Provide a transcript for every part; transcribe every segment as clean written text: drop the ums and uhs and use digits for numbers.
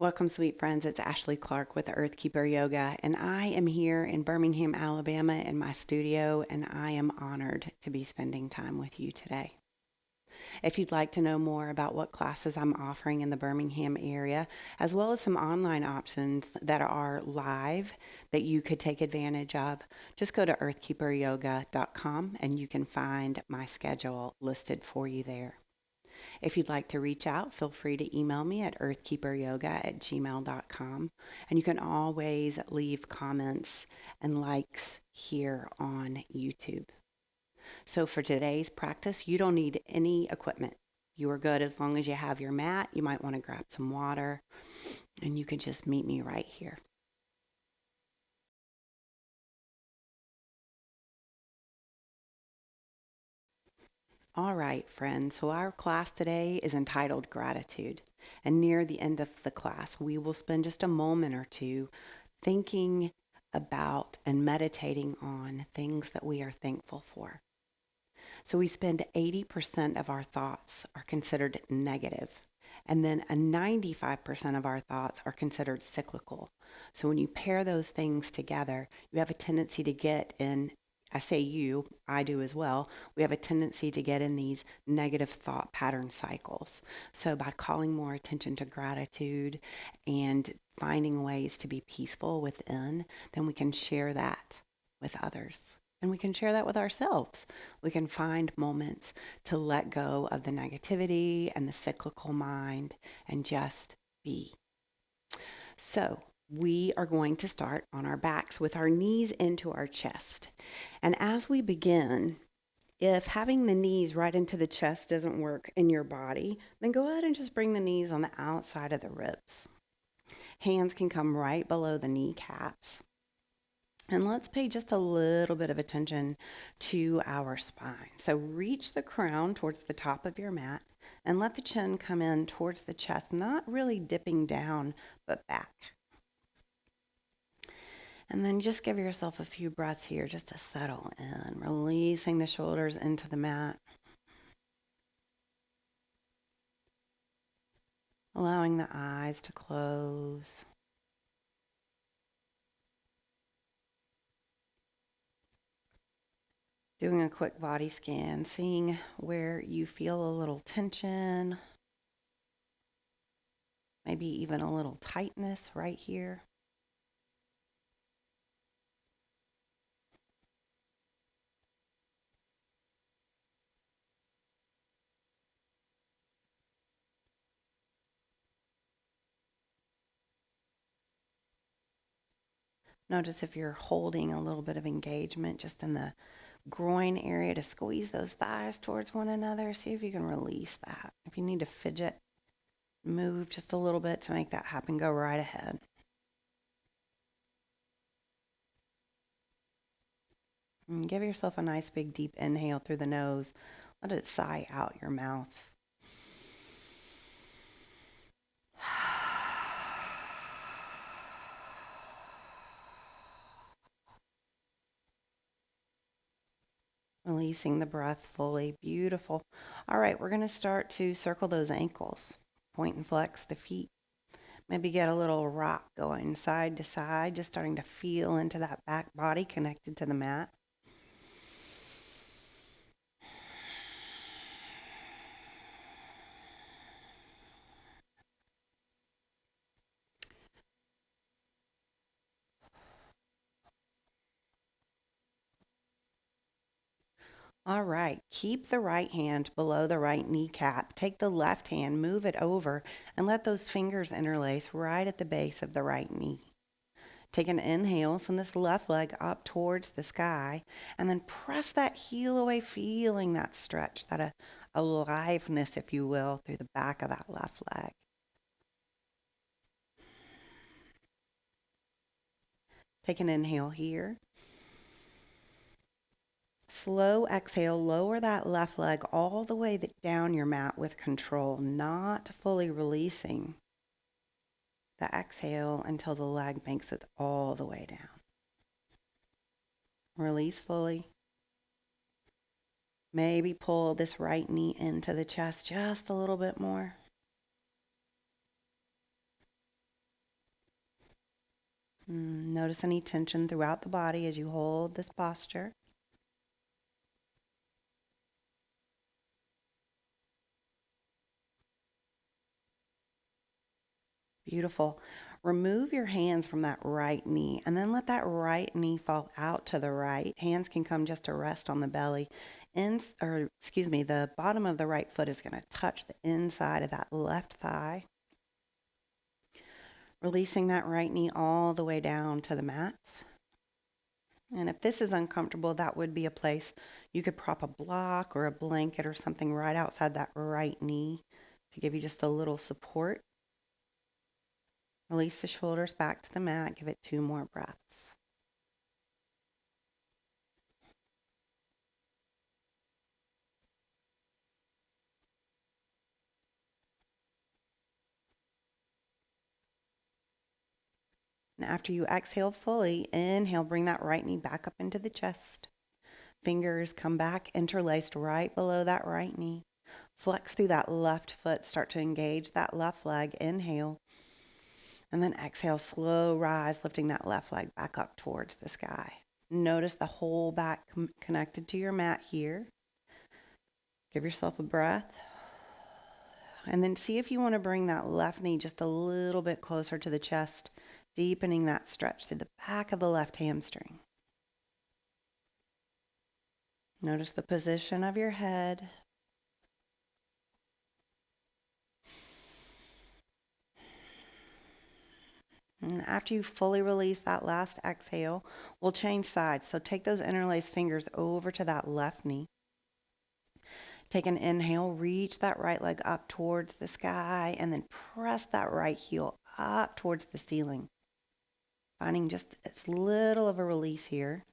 Welcome, sweet friends. It's Ashley Clarke with Earthkeeper Yoga, and I am here in Birmingham, Alabama in my studio, and I am honored to be spending time with you today. If you'd like to know more about what classes I'm offering in the Birmingham area, as well as some online options that are live that you could take advantage of, just go to earthkeeperyoga.com and you can find my schedule listed for you there. If you'd like to reach out, feel free to email me at earthkeeperyoga@gmail.com. And you can always leave comments and likes here on YouTube. So for today's practice, you don't need any equipment. You are good as long as you have your mat. You might want to grab some water, and you can just meet me right here. All right, friends. So our class today is entitled Gratitude. And near the end of the class, we will spend just a moment or two thinking about and meditating on things that we are thankful for. So we spend 80% of our thoughts are considered negative, and then a 95% of our thoughts are considered cyclical. So when you pair those things together, you have a tendency to get in, I say you, I do as well, we have a tendency to get in these negative thought pattern cycles. So by calling more attention to gratitude and finding ways to be peaceful within, then we can share that with others. And we can share that with ourselves. We can find moments to let go of the negativity and the cyclical mind and just be. So we are going to start on our backs with our knees into our chest. And as we begin, if having the knees right into the chest doesn't work in your body, then go ahead and just bring the knees on the outside of the ribs. Hands can come right below the kneecaps. And let's pay just a little bit of attention to our spine. So reach the crown towards the top of your mat and let the chin come in towards the chest, not really dipping down, but back. And then just give yourself a few breaths here just to settle in, releasing the shoulders into the mat. Allowing the eyes to close. Doing a quick body scan, seeing where you feel a little tension, maybe even a little tightness right here. Notice if you're holding a little bit of engagement just in the groin area to squeeze those thighs towards one another. See if you can release that. If you need to fidget, move just a little bit to make that happen. Go right ahead. And give yourself a nice big deep inhale through the nose. Let it sigh out your mouth. Releasing the breath fully. Beautiful. All right, we're going to start to circle those ankles. Point and flex the feet. Maybe get a little rock going side to side, just starting to feel into that back body connected to the mat. All right, keep the right hand below the right kneecap. Take the left hand, move it over, and let those fingers interlace right at the base of the right knee. Take an inhale, send this left leg up towards the sky, and then press that heel away, feeling that stretch, that aliveness, if you will, through the back of that left leg. Take an inhale here. Slow exhale, lower that left leg all the way down your mat with control, not fully releasing the exhale until the leg makes it all the way down. Release fully. Maybe pull this right knee into the chest just a little bit more. Notice any tension throughout the body as you hold this posture. Beautiful. Remove your hands from that right knee and then let that right knee fall out to the right. Hands can come just to rest on the belly. The bottom of the right foot is going to touch the inside of that left thigh. Releasing that right knee all the way down to the mat. And if this is uncomfortable, that would be a place you could prop a block or a blanket or something right outside that right knee to give you just a little support. Release the shoulders back to the mat. Give it 2 more breaths. And after you exhale fully, inhale, bring that right knee back up into the chest. Fingers come back interlaced right below that right knee. Flex through that left foot. Start to engage that left leg. Inhale. And then exhale, slow rise, lifting that left leg back up towards the sky. Notice the whole back connected to your mat here. Give yourself a breath. And then see if you want to bring that left knee just a little bit closer to the chest, deepening that stretch through the back of the left hamstring. Notice the position of your head. And after you fully release that last exhale, we'll change sides. So take those interlaced fingers over to that left knee. Take an inhale, reach that right leg up towards the sky, and then press that right heel up towards the ceiling. Finding just as little of a release here.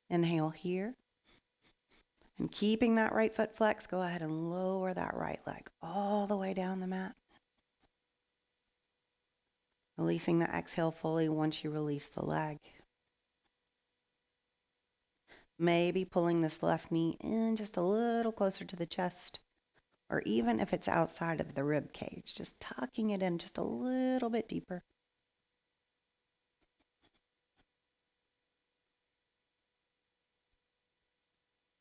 Inhale here. And keeping that right foot flexed, go ahead and lower that right leg all the way down the mat. Releasing the exhale fully once you release the leg. Maybe pulling this left knee in just a little closer to the chest, or even if it's outside of the rib cage, just tucking it in just a little bit deeper.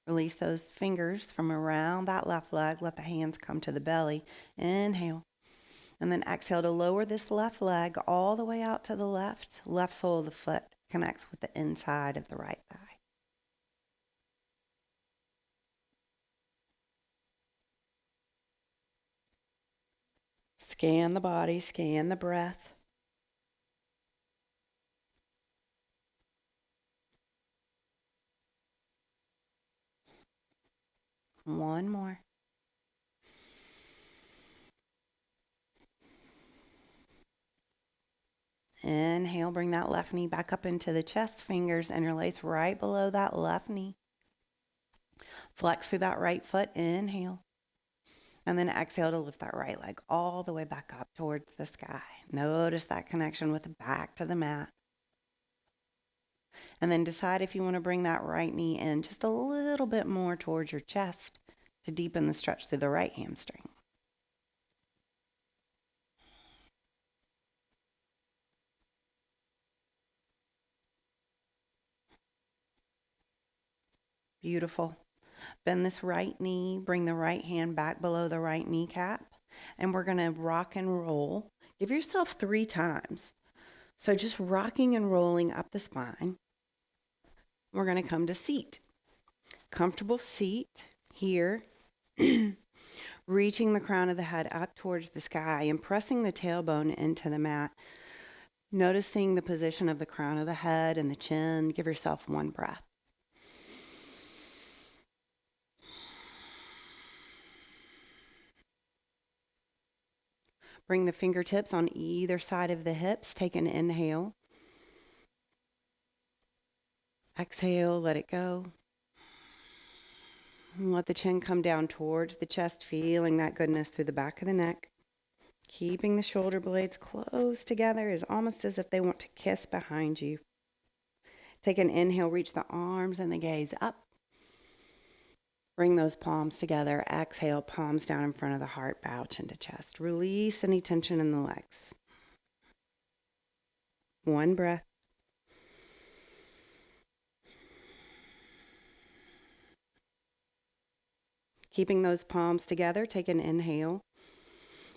Release those fingers from around that left leg. Let the hands come to the belly. Inhale. And then exhale to lower this left leg all the way out to the left. Left sole of the foot connects with the inside of the right thigh. Scan the body, scan the breath. One more. Inhale, bring that left knee back up into the chest. Fingers interlace right below that left knee. Flex through that right foot. Inhale. And then exhale to lift that right leg all the way back up towards the sky. Notice that connection with the back to the mat. And then decide if you want to bring that right knee in just a little bit more towards your chest to deepen the stretch through the right hamstring. Beautiful. Bend this right knee, bring the right hand back below the right kneecap, and we're going to rock and roll. Give yourself 3 times. So just rocking and rolling up the spine. We're going to come to seat. Comfortable seat here. Reaching the crown of the head up towards the sky and pressing the tailbone into the mat. Noticing the position of the crown of the head and the chin. Give yourself 1 breath. Bring the fingertips on either side of the hips. Take an inhale. Exhale, let it go. And let the chin come down towards the chest, feeling that goodness through the back of the neck. Keeping the shoulder blades close together is almost as if they want to kiss behind you. Take an inhale, reach the arms and the gaze up. Bring those palms together. Exhale, palms down in front of the heart, bow chin to chest. Release any tension in the legs. One breath. Keeping those palms together, take an inhale.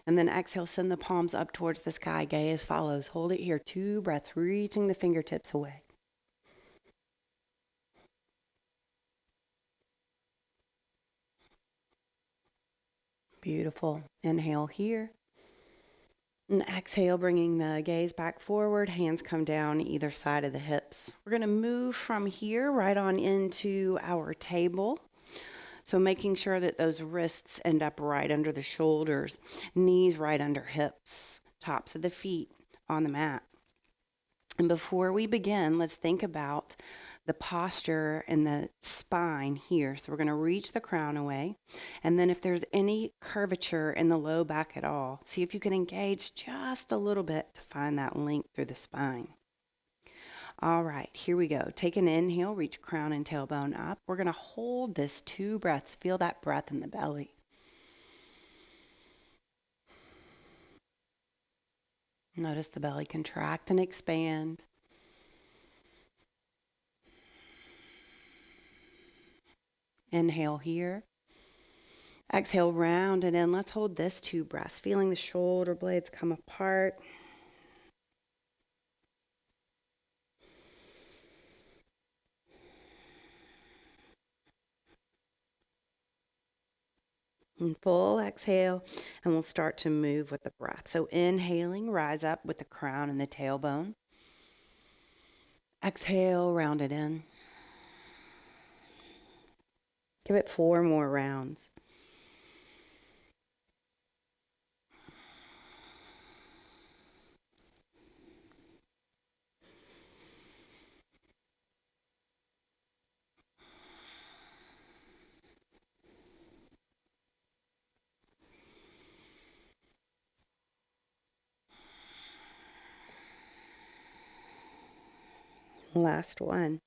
And then exhale, send the palms up towards the sky. Gaze follows. Hold it here. 2 breaths, reaching the fingertips away. Beautiful. Inhale here. And exhale, bringing the gaze back forward. Hands come down either side of the hips. We're going to move from here right on into our table. So making sure that those wrists end up right under the shoulders, knees right under hips, tops of the feet on the mat. And before we begin, let's think about the posture and the spine here. So we're going to reach the crown away. And then if there's any curvature in the low back at all, see if you can engage just a little bit to find that length through the spine. All right, here we go. Take an inhale, reach crown and tailbone up. We're going to hold this 2 breaths. Feel that breath in the belly. Notice the belly contract and expand. Inhale here. Exhale, round it in. Let's hold this 2 breaths, feeling the shoulder blades come apart. And full exhale, and we'll start to move with the breath. So inhaling, rise up with the crown and the tailbone. Exhale, round it in. Give it 4 more rounds. Last one.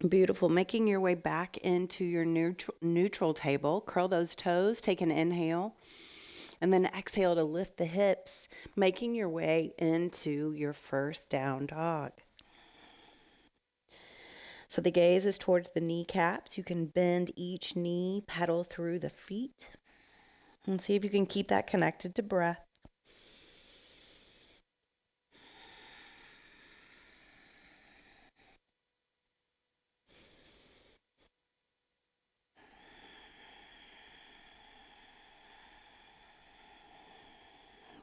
Beautiful. Making your way back into your neutral table. Curl those toes. Take an inhale. And then exhale to lift the hips. Making your way into your first down dog. So the gaze is towards the kneecaps. You can bend each knee, pedal through the feet. And see if you can keep that connected to breath.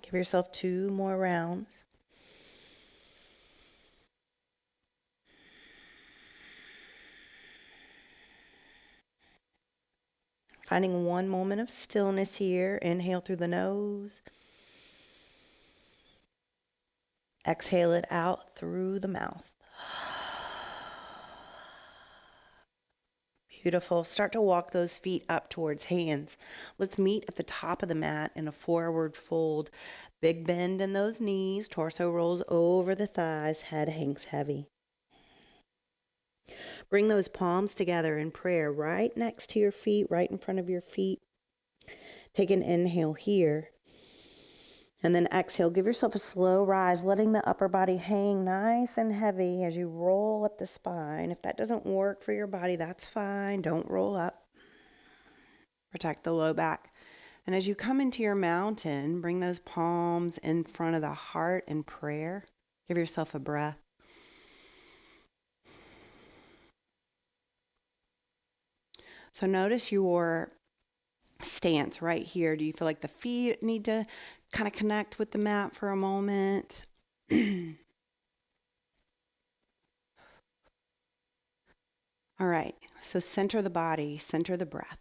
Give yourself 2 more rounds. Finding 1 moment of stillness here. Inhale through the nose. Exhale it out through the mouth. Beautiful. Start to walk those feet up towards hands. Let's meet at the top of the mat in a forward fold. Big bend in those knees. Torso rolls over the thighs. Head hangs heavy. Bring those palms together in prayer right next to your feet, right in front of your feet. Take an inhale here. And then exhale. Give yourself a slow rise, letting the upper body hang nice and heavy as you roll up the spine. If that doesn't work for your body, that's fine. Don't roll up. Protect the low back. And as you come into your mountain, bring those palms in front of the heart in prayer. Give yourself a breath. So notice your stance right here. Do you feel like the feet need to kind of connect with the mat for a moment? All right, so center the body, center the breath.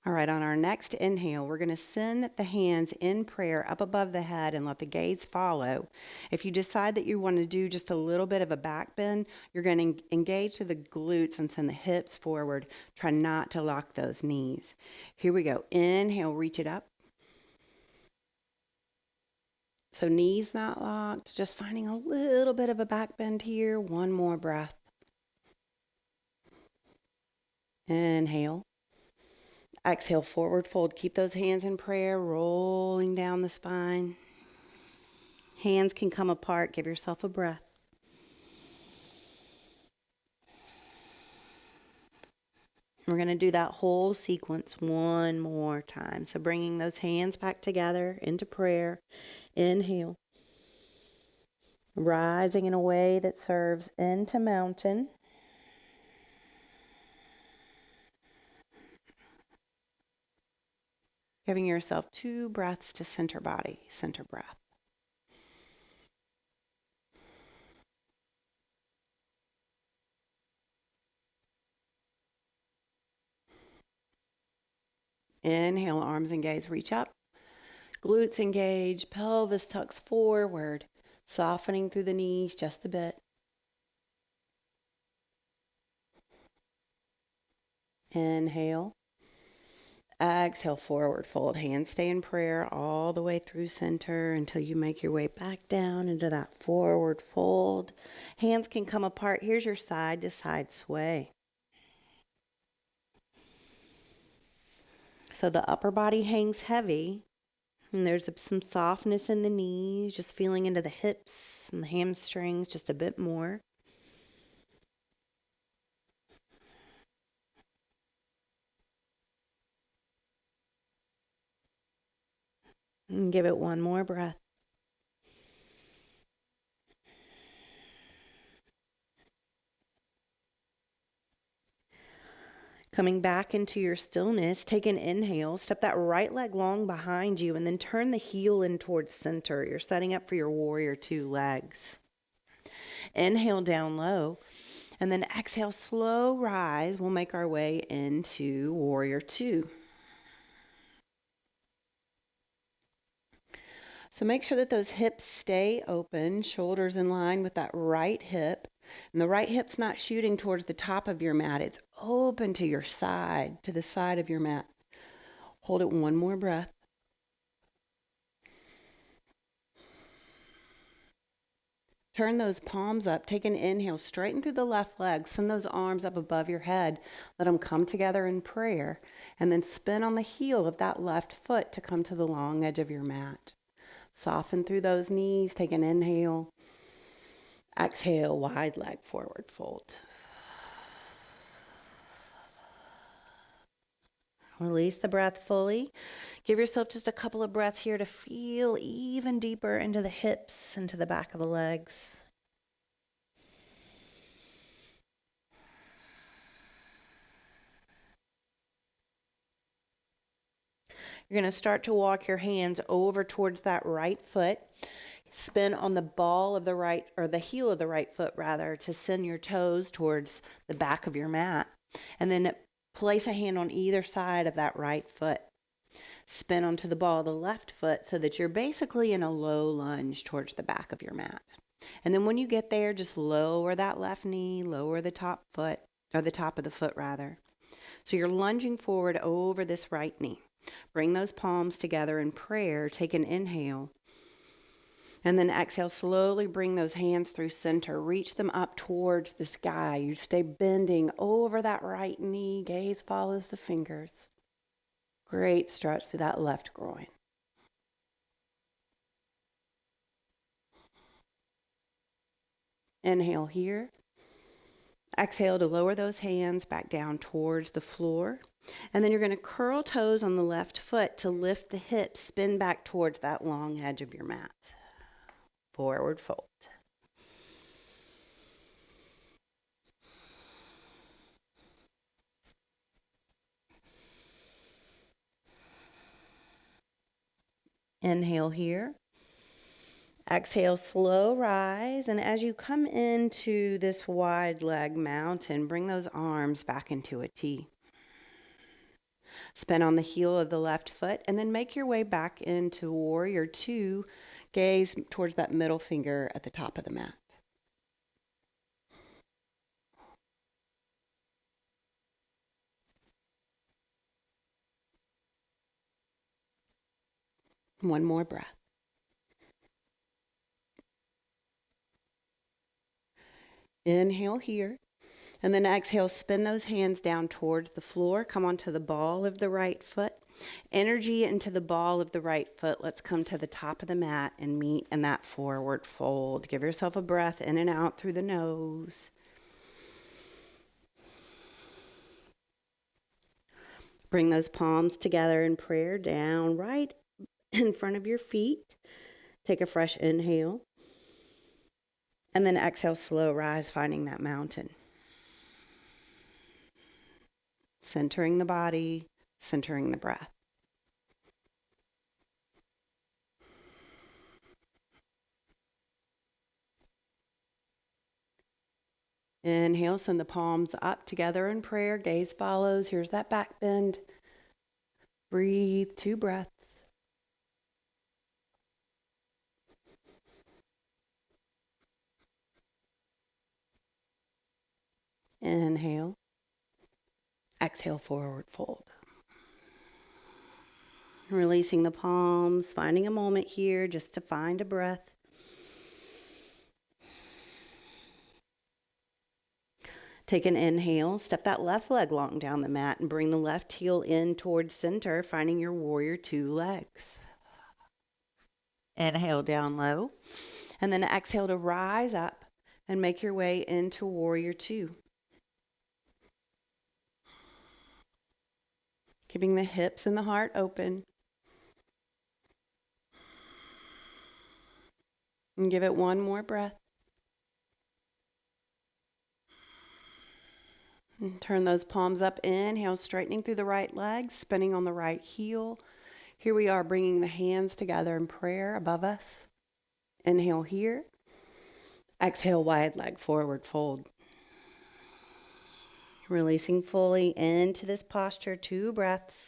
All right, on our next inhale, we're going to send the hands in prayer up above the head and let the gaze follow. If you decide that you want to do just a little bit of a back bend, you're going to engage to the glutes and send the hips forward. Try not to lock those knees. Here we go. Inhale, reach it up. So knees not locked, just finding a little bit of a back bend here. One more breath. Inhale. Exhale, forward fold. Keep those hands in prayer, rolling down the spine. Hands can come apart. Give yourself a breath. We're going to do that whole sequence one more time. So bringing those hands back together into prayer. Inhale. Rising in a way that serves into mountain. Giving yourself 2 breaths to center body, center breath. Inhale, arms and gaze, reach up. Glutes engage, pelvis tucks forward, softening through the knees just a bit. Inhale. Exhale, forward fold. Hands stay in prayer all the way through center until you make your way back down into that forward fold. Hands can come apart. Here's your side to side sway. So the upper body hangs heavy, and there's some softness in the knees, just feeling into the hips and the hamstrings just a bit more. And give it one more breath. Coming back into your stillness, take an inhale, step that right leg long behind you, and then turn the heel in towards center. You're setting up for your warrior 2 legs. Inhale down low, and then exhale, slow rise. We'll make our way into warrior 2. So make sure that those hips stay open, shoulders in line with that right hip. And the right hip's not shooting towards the top of your mat. It's open to your side, to the side of your mat. Hold it one more breath. Turn those palms up. Take an inhale, straighten through the left leg. Send those arms up above your head. Let them come together in prayer. And then spin on the heel of that left foot to come to the long edge of your mat. Soften through those knees. Take an inhale. Exhale, wide leg forward fold. Release the breath fully. Give yourself just a couple of breaths here to feel even deeper into the hips, into the back of the legs. You're going to start to walk your hands over towards that right foot. Spin on the ball of the right, or the heel of the right foot rather, to send your toes towards the back of your mat. And then place a hand on either side of that right foot. Spin onto the ball of the left foot so that you're basically in a low lunge towards the back of your mat. And then when you get there, just lower that left knee, lower the top foot, or the top of the foot rather. So you're lunging forward over this right knee. Bring those palms together in prayer. Take an inhale. And then exhale, slowly bring those hands through center. Reach them up towards the sky. You stay bending over that right knee. Gaze follows the fingers. Great stretch through that left groin. Inhale here. Exhale to lower those hands back down towards the floor. And then you're going to curl toes on the left foot to lift the hips, spin back towards that long edge of your mat. Forward fold. Inhale here. Exhale, slow rise. And as you come into this wide leg mountain, bring those arms back into a T. Spin on the heel of the left foot and then make your way back into Warrior Two. Gaze towards that middle finger at the top of the mat. One more breath. Inhale here. And then exhale, spin those hands down towards the floor. Come onto the ball of the right foot. Energy into the ball of the right foot. Let's come to the top of the mat and meet in that forward fold. Give yourself a breath in and out through the nose. Bring those palms together in prayer down right in front of your feet. Take a fresh inhale. And then exhale, slow rise, finding that mountain. Centering the body, centering the breath. Inhale, send the palms up together in prayer. Gaze follows. Here's that back bend. Breathe, 2 breaths. Inhale. Exhale, forward fold. Releasing the palms, finding a moment here just to find a breath. Take an inhale, step that left leg long down the mat and bring the left heel in towards center, finding your Warrior Two legs. Inhale down low, and then exhale to rise up and make your way into Warrior Two. Keeping the hips and the heart open. And give it one more breath. And turn those palms up. Inhale, straightening through the right leg, spinning on the right heel. Here we are, bringing the hands together in prayer above us. Inhale here. Exhale, wide leg forward fold. Releasing fully into this posture, 2 breaths.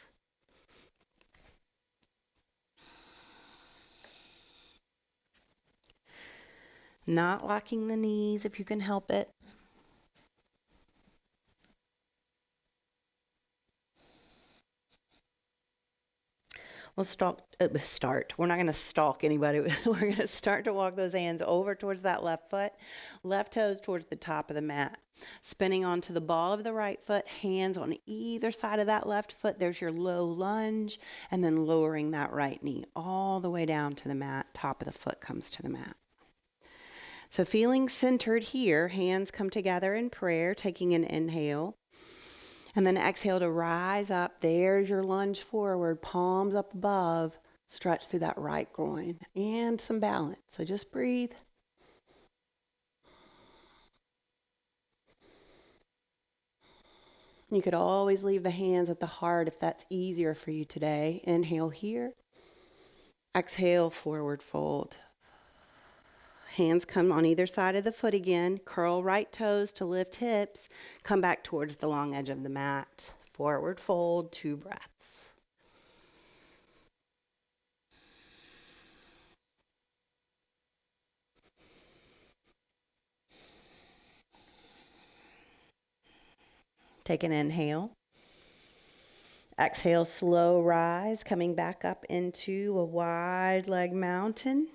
Not locking the knees if you can help it. We'll start. We're not going to stalk anybody. We're going to start to walk those hands over towards that left foot, left toes towards the top of the mat. Spinning onto the ball of the right foot, hands on either side of that left foot. There's your low lunge, and then lowering that right knee all the way down to the mat. Top of the foot comes to the mat. So feeling centered here, hands come together in prayer, taking an inhale. And then exhale to rise up. There's your lunge forward, palms up above. Stretch through that right groin and some balance. So just breathe. You could always leave the hands at the heart if that's easier for you today. Inhale here. Exhale, forward fold. Hands come on either side of the foot again. Curl right toes to lift hips. Come back towards the long edge of the mat. Forward fold, 2 breaths. Take an inhale. Exhale, slow rise, coming back up into a wide leg mountain.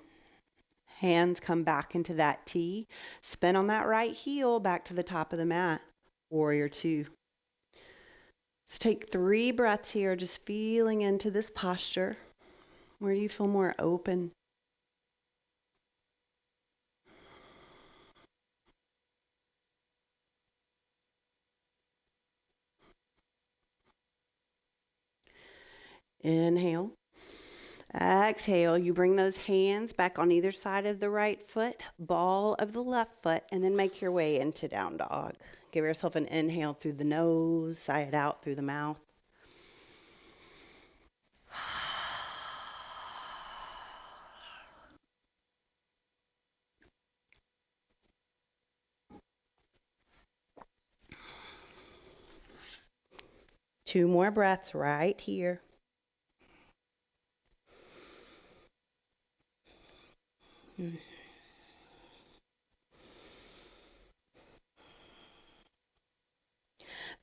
Hands come back into that T. Spin on that right heel back to the top of the mat. Warrior Two. So take 3 breaths here, just feeling into this posture. Where do you feel more open? Inhale. Exhale, you bring those hands back on either side of the right foot, ball of the left foot, and then make your way into down dog. Give yourself an inhale through the nose, sigh it out through the mouth. 2 more breaths right here.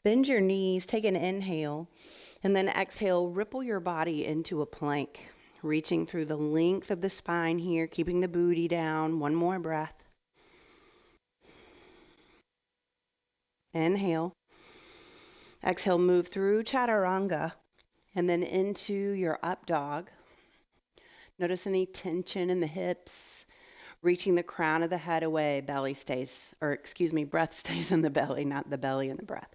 Bend your knees, take an inhale, and then exhale, ripple your body into a plank, reaching through the length of the spine here, keeping the booty down. 1 more breath. Inhale. Exhale, move through chaturanga and then into your up dog. Notice any tension in the hips, reaching the crown of the head away. Breath stays in the belly, not the belly in the breath.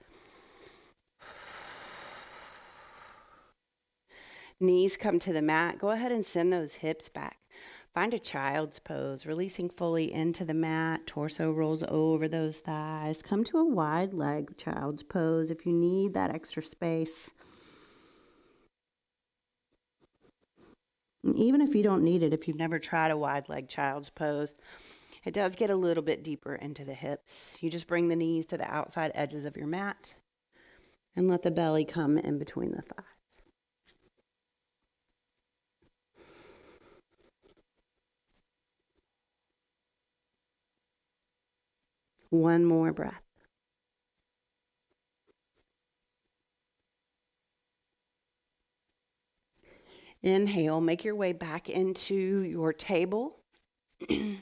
Knees come to the mat. Go ahead and send those hips back. Find a child's pose, releasing fully into the mat. Torso rolls over those thighs. Come to a wide leg child's pose if you need that extra space. And even if you don't need it, if you've never tried a wide leg child's pose, it does get a little bit deeper into the hips. You just bring the knees to the outside edges of your mat and let the belly come in between the thighs. 1 more breath. Inhale, make your way back into your table. And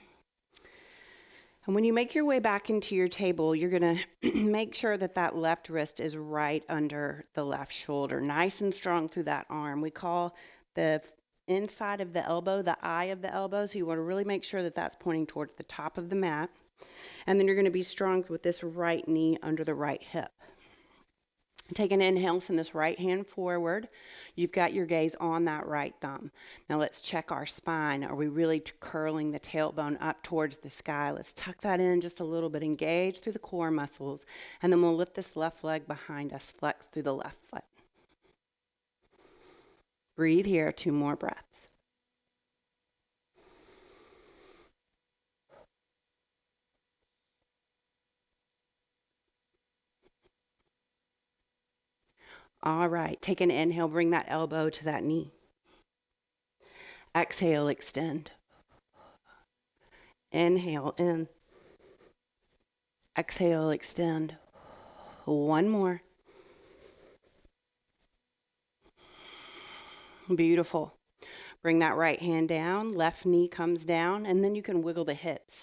when you make your way back into your table, you're going to make sure that that left wrist is right under the left shoulder, nice and strong through that arm. We call the inside of the elbow the eye of the elbow, so you want to really make sure that that's pointing towards the top of the mat. And then you're going to be strong with this right knee under the right hip. Take an inhale, send this right hand forward. You've got your gaze on that right thumb. Now let's check our spine. Are we really curling the tailbone up towards the sky? Let's tuck that in just a little bit, engage through the core muscles, and then we'll lift this left leg behind us, flex through the left foot. Breathe here, 2 more breaths. All right, take an inhale, bring that elbow to that knee. Exhale, extend. Inhale, in. Exhale, extend. 1 more. Beautiful. Bring that right hand down, left knee comes down, and then you can wiggle the hips.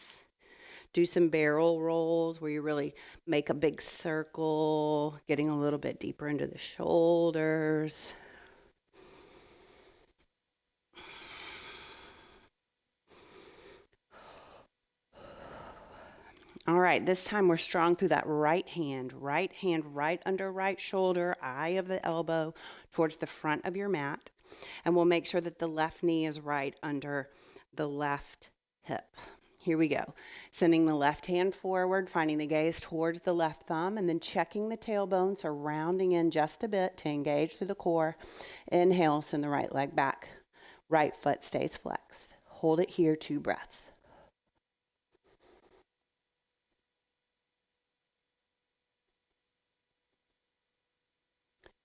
Do some barrel rolls where you really make a big circle, getting a little bit deeper into the shoulders. All right, this time we're strong through that right hand right under right shoulder, eye of the elbow towards the front of your mat. And we'll make sure that the left knee is right under the left hip. Here we go. Sending the left hand forward, finding the gaze towards the left thumb, and then checking the tailbone, so rounding in just a bit to engage through the core. Inhale, send the right leg back. Right foot stays flexed. Hold it here, 2 breaths.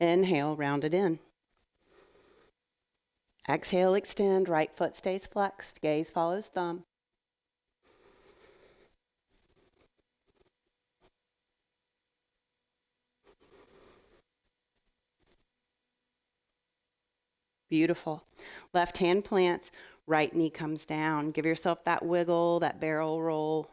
Inhale, round it in. Exhale, extend, right foot stays flexed, gaze follows thumb. Beautiful. Left hand plants, right knee comes down. Give yourself that wiggle, that barrel roll.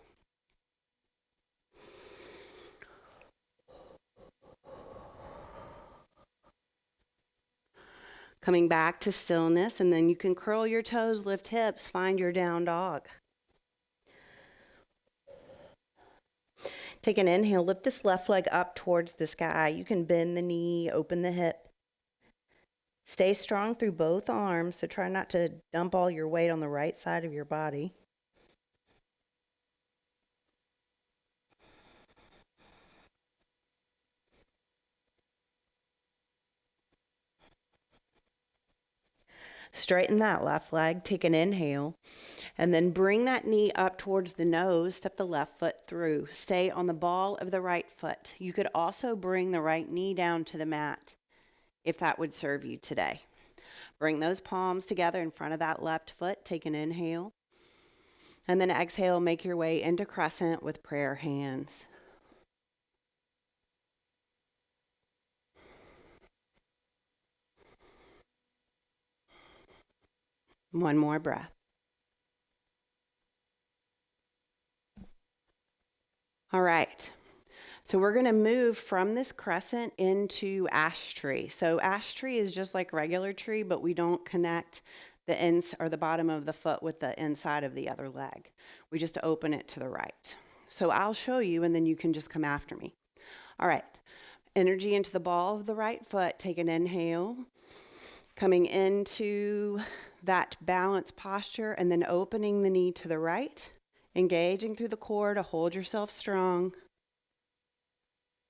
Coming back to stillness, and then you can curl your toes, lift hips, find your down dog. Take an inhale, lift this left leg up towards the sky. You can bend the knee, open the hip. Stay strong through both arms, so try not to dump all your weight on the right side of your body. Straighten that left leg, take an inhale, and then bring that knee up towards the nose, step the left foot through. Stay on the ball of the right foot. You could also bring the right knee down to the mat. if that would serve you today. Bring those palms together in front of that left foot. Take an inhale. And then exhale, make your way into crescent with prayer hands. One more breath. All right. So we're going to move from this crescent into ash tree. So ash tree is just like regular tree, but we don't connect the ends or the bottom of the foot with the inside of the other leg. We just open it to the right. So I'll show you and then you can just come after me. All right. Energy into the ball of the right foot. Take an inhale. Coming into that balance posture and then opening the knee to the right. Engaging through the core to hold yourself strong.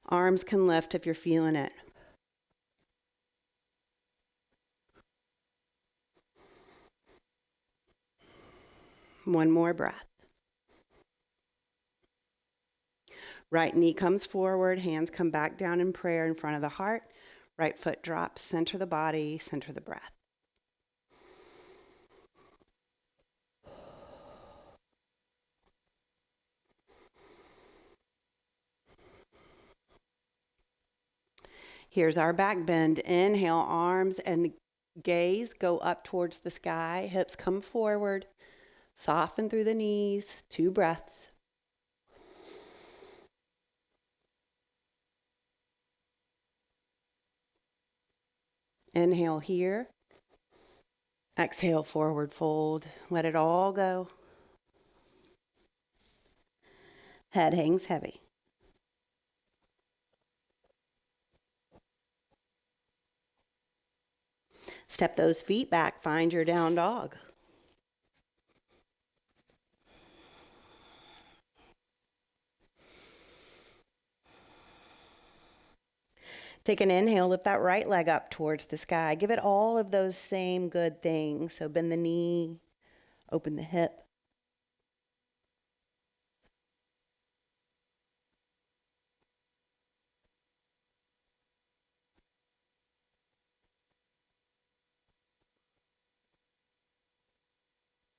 Arms can lift if you're feeling it. One more breath. Right knee comes forward, hands come back down in prayer in front of the heart. Right foot drops, center the body, center the breath. Here's our back bend. Inhale, arms and gaze go up towards the sky. Hips come forward. Soften through the knees. 2 breaths. Inhale here. Exhale, forward fold. Let it all go. Head hangs heavy. Step those feet back. Find your down dog. Take an inhale, lift that right leg up towards the sky. Give it all of those same good things. So bend the knee, open the hip.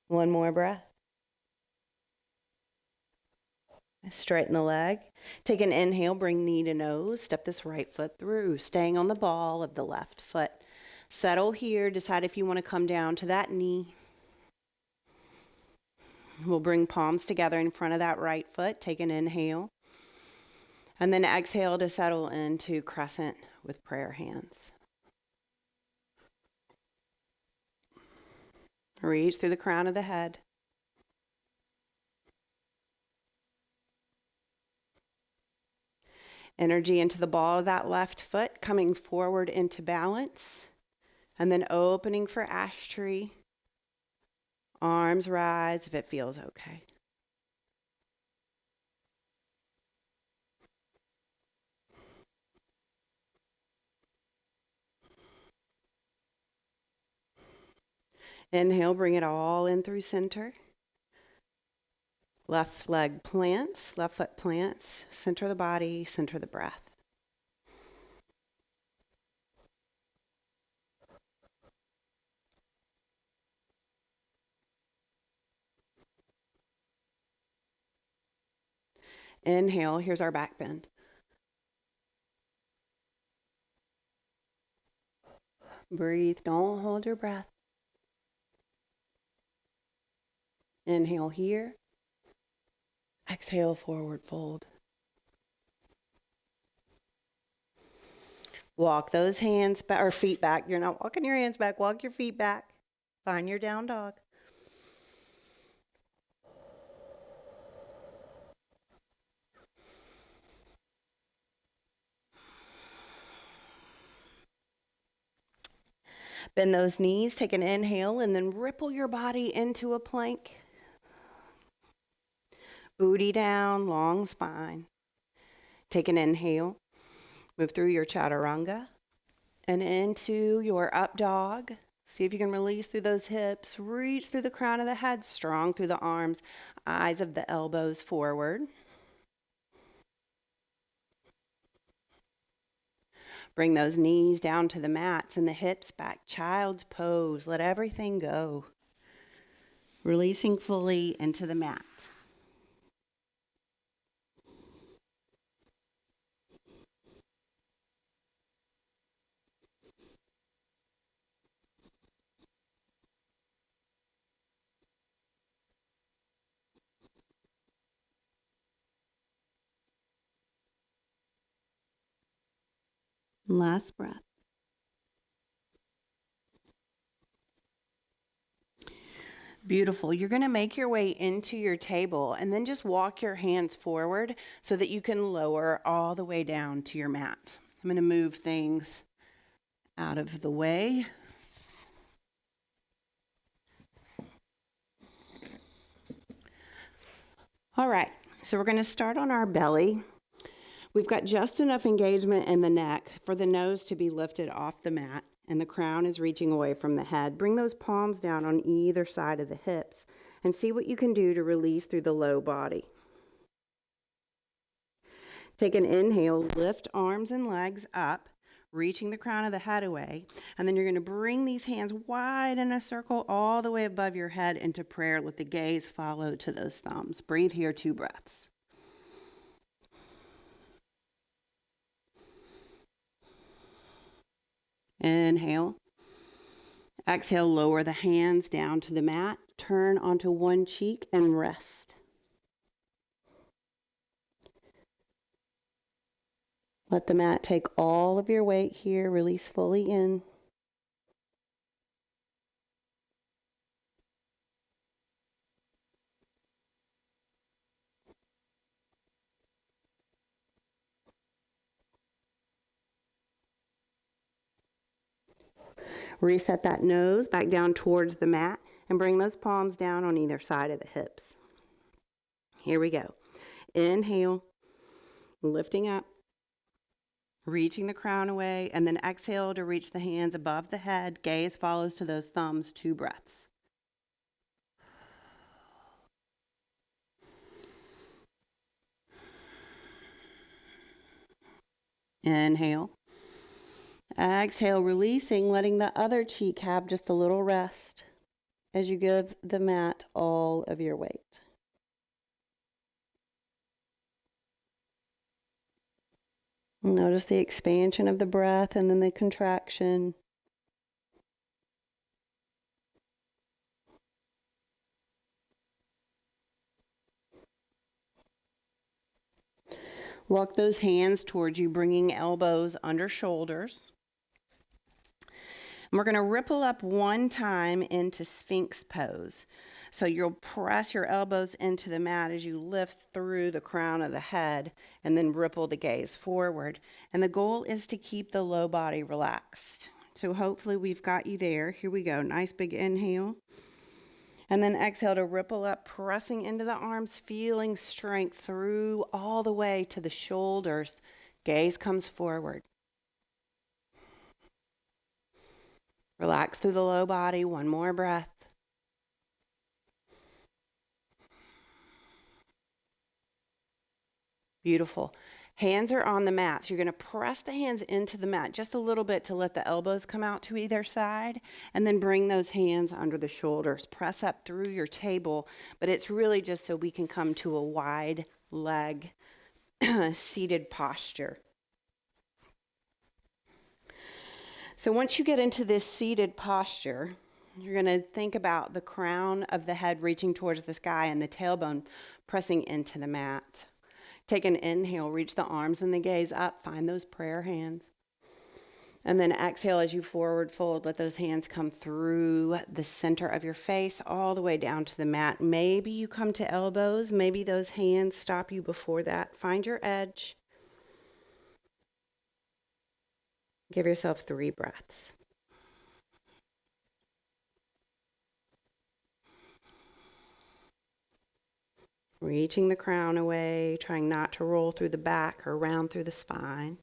One more breath. Straighten the leg. Take an inhale, bring knee to nose. Step this right foot through, staying on the ball of the left foot. Settle here. Decide if you want to come down to that knee. We'll bring palms together in front of that right foot. Take an inhale. And then exhale to settle into crescent with prayer hands. Reach through the crown of the head. Energy into the ball of that left foot, coming forward into balance. And then opening for ash tree. Arms rise if it feels okay. Inhale, bring it all in through center. Left leg plants, left foot plants. Center the body, center the breath. Inhale, here's our back bend. Breathe, don't hold your breath. Inhale here. Exhale, forward fold. Walk those hands back or feet back. You're not walking your hands back. Walk your feet back. Find your down dog. Bend those knees. Take an inhale and then ripple your body into a plank. Booty down, long spine. Take an inhale. Move through your chaturanga and into your up dog. See if you can release through those hips. Reach through the crown of the head, strong through the arms, eyes of the elbows forward. Bring those knees down to the mats and the hips back. Child's pose. Let everything go. Releasing fully into the mat. Last breath. Beautiful. You're going to make your way into your table and then just walk your hands forward so that you can lower all the way down to your mat. I'm going to move things out of the way. All right, so we're going to start on our belly. We've got just enough engagement in the neck for the nose to be lifted off the mat, and the crown is reaching away from the head. Bring those palms down on either side of the hips and see what you can do to release through the low body. Take an inhale, lift arms and legs up, reaching the crown of the head away, and then you're going to bring these hands wide in a circle all the way above your head into prayer. Let the gaze follow to those thumbs. Breathe here 2 breaths. Inhale. Exhale, lower the hands down to the mat. Turn onto one cheek and rest. Let the mat take all of your weight here. Release fully in. Reset that nose back down towards the mat and bring those palms down on either side of the hips. Here we go. Inhale, lifting up, reaching the crown away, and then exhale to reach the hands above the head. Gaze follows to those thumbs, 2 breaths. Inhale. Exhale, releasing, letting the other cheek have just a little rest as you give the mat all of your weight. Notice the expansion of the breath and then the contraction. Walk those hands towards you, bringing elbows under shoulders. And we're going to ripple up one time into Sphinx pose. So you'll press your elbows into the mat as you lift through the crown of the head and then ripple the gaze forward. And the goal is to keep the low body relaxed. So hopefully we've got you there. Here we go. Nice big inhale. And then exhale to ripple up, pressing into the arms, feeling strength through all the way to the shoulders. Gaze comes forward. Relax through the low body. One more breath. Beautiful. Hands are on the mat. So you're going to press the hands into the mat just a little bit to let the elbows come out to either side, and then bring those hands under the shoulders. Press up through your table, but it's really just so we can come to a wide leg seated posture. So once you get into this seated posture, you're going to think about the crown of the head reaching towards the sky and the tailbone pressing into the mat. Take an inhale, reach the arms and the gaze up, find those prayer hands. And then exhale as you forward fold, let those hands come through the center of your face all the way down to the mat. Maybe you come to elbows, maybe those hands stop you before that. Find your edge. Give yourself 3 breaths. Reaching the crown away, trying not to roll through the back or round through the spine.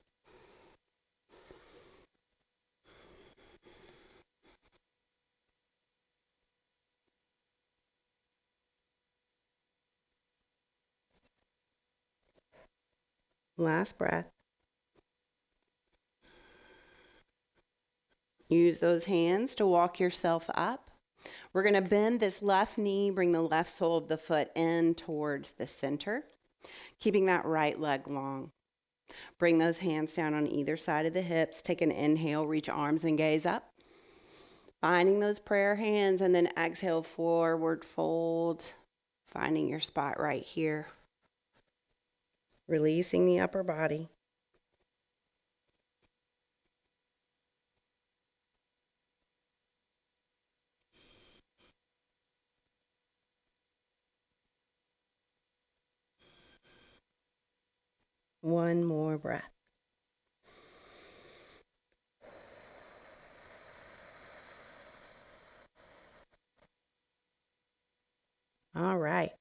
Last breath. Use those hands to walk yourself up. We're going to bend this left knee, bring the left sole of the foot in towards the center, keeping that right leg long. Bring those hands down on either side of the hips. Take an inhale, reach arms and gaze up. Finding those prayer hands, and then exhale, forward fold. Finding your spot right here. Releasing the upper body. One more breath. All right.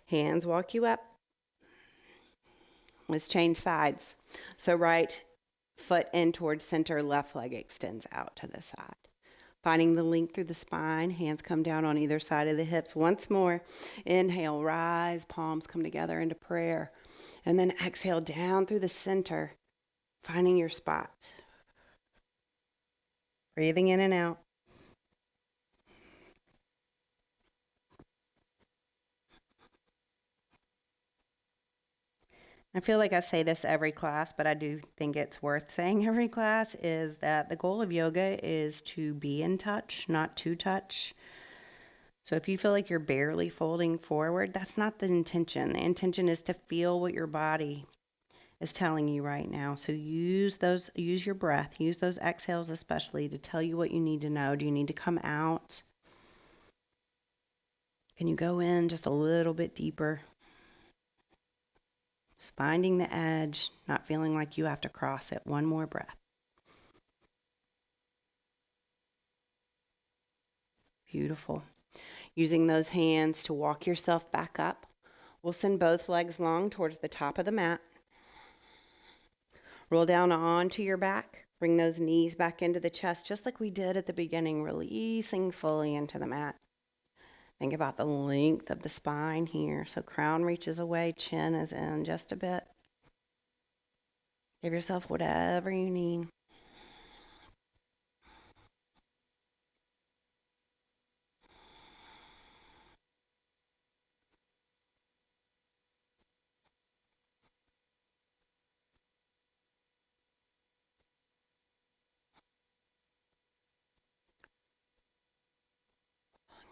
Hands walk you up. Let's change sides. So right foot in towards center, left leg extends out to the side. Finding the length through the spine, hands come down on either side of the hips. Once more, inhale, rise, palms come together into prayer. And then exhale down through the center, finding your spot. Breathing in and out. I feel like I say this every class, but I do think it's worth saying every class, is that the goal of yoga is to be in touch, not to touch. So if you feel like you're barely folding forward, that's not the intention. The intention is to feel what your body is telling you right now. So use your breath, use those exhales especially to tell you what you need to know. Do you need to come out? Can you go in just a little bit deeper? Just finding the edge, not feeling like you have to cross it. One more breath. Beautiful. Using those hands to walk yourself back up. We'll send both legs long towards the top of the mat. Roll down onto your back. Bring those knees back into the chest, just like we did at the beginning, releasing fully into the mat. Think about the length of the spine here. So crown reaches away, chin is in just a bit. Give yourself whatever you need.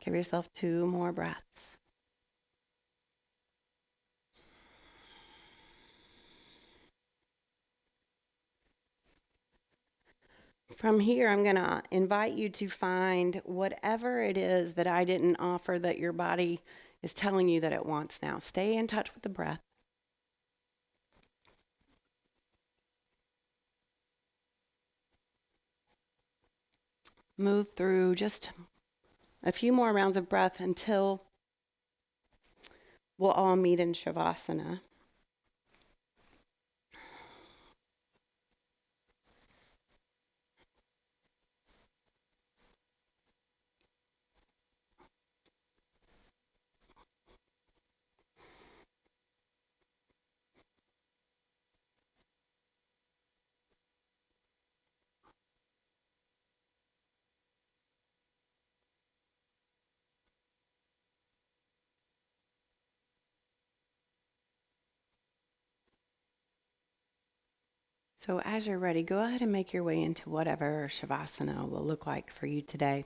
Give yourself 2 more breaths. From here, I'm going to invite you to find whatever it is that I didn't offer that your body is telling you that it wants now. Stay in touch with the breath. Move through just a few more rounds of breath until we'll all meet in Shavasana. So as you're ready, go ahead and make your way into whatever Shavasana will look like for you today.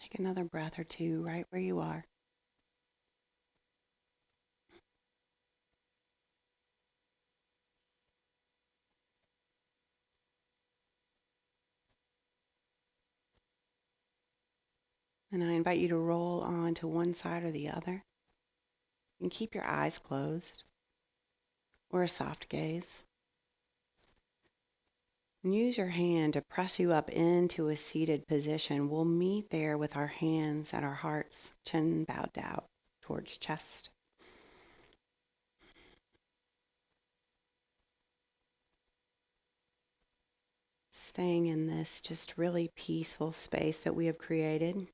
Take another breath or two right where you are. And I invite you to roll on to one side or the other and keep your eyes closed or a soft gaze. And use your hand to press you up into a seated position. We'll meet there with our hands at our hearts, chin bowed down towards chest. Staying in this just really peaceful space that we have created.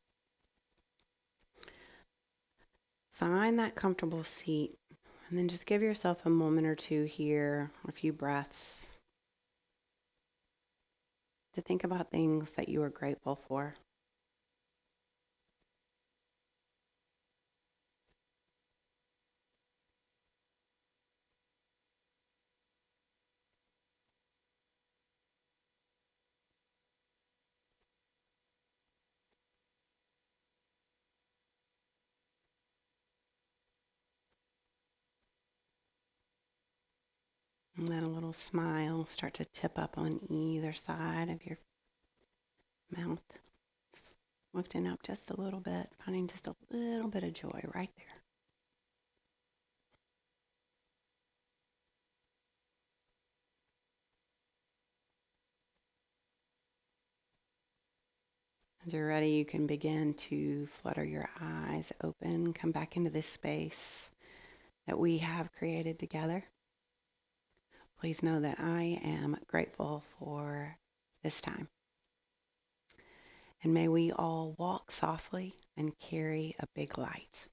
Find that comfortable seat and then just give yourself a moment or two here, a few breaths, to think about things that you are grateful for. And let a little smile start to tip up on either side of your mouth, lifting up just a little bit, finding just a little bit of joy right there. As you're ready, you can begin to flutter your eyes open, come back into this space that we have created together. Please know that I am grateful for this time. And may we all walk softly and carry a big light.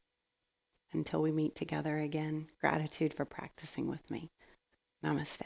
Until we meet together again, gratitude for practicing with me. Namaste.